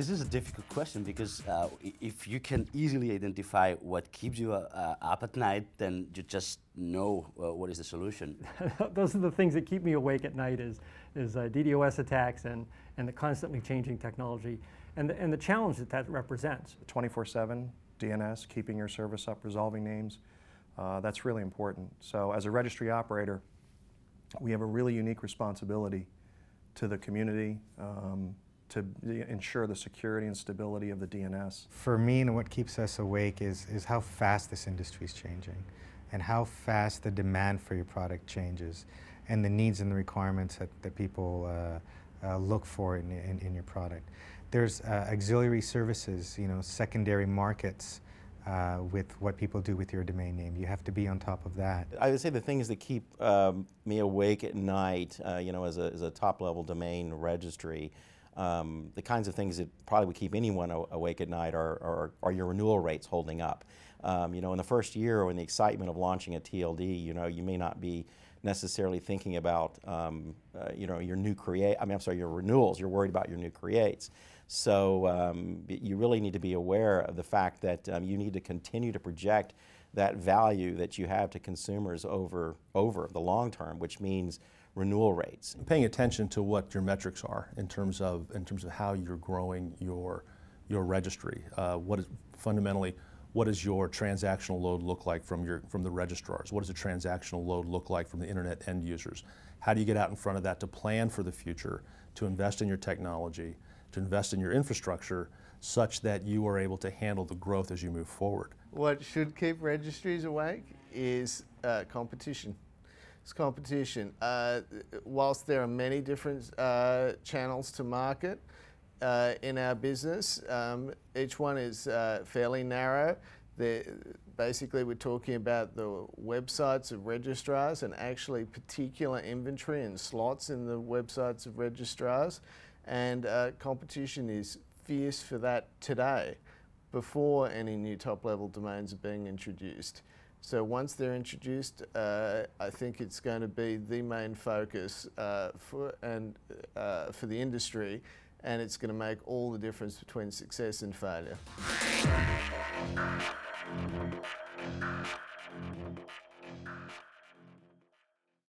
This is a difficult question because if you can easily identify what keeps you up at night, then you just know what is the solution. Those are the things that keep me awake at night is DDoS attacks and the constantly changing technology and the challenge that represents. 24/7 DNS, keeping your service up, resolving names, that's really important. So as a registry operator, we have a really unique responsibility to the community to ensure the security and stability of the DNS. For me, and what keeps us awake is how fast this industry is changing and how fast the demand for your product changes and the needs and the requirements that people look for in your product. There's auxiliary services, secondary markets with what people do with your domain name. You have to be on top of that. I would say the things that keep me awake at night, as a top-level domain registry, the kinds of things that probably would keep anyone awake at night are your renewal rates holding up. In the first year, when the excitement of launching a TLD, you may not be necessarily thinking about, your your renewals. You're worried about your new creates. So you really need to be aware of the fact that you need to continue to project that value that you have to consumers over the long term, which means renewal rates. Paying attention to what your metrics are in terms of how you're growing your registry. What does your transactional load look like from the registrars? What does the transactional load look like from the internet end users? How do you get out in front of that to plan for the future, to invest in your technology, to invest in your infrastructure such that you are able to handle the growth as you move forward? What should keep registries awake is competition. It's competition. Whilst there are many different channels to market in our business, each one is fairly narrow. Basically, we're talking about the websites of registrars and actually particular inventory and slots in the websites of registrars. And competition is fierce for that today, before any new top-level domains are being introduced. So once they're introduced, I think it's going to be the main focus for the industry, and it's going to make all the difference between success and failure.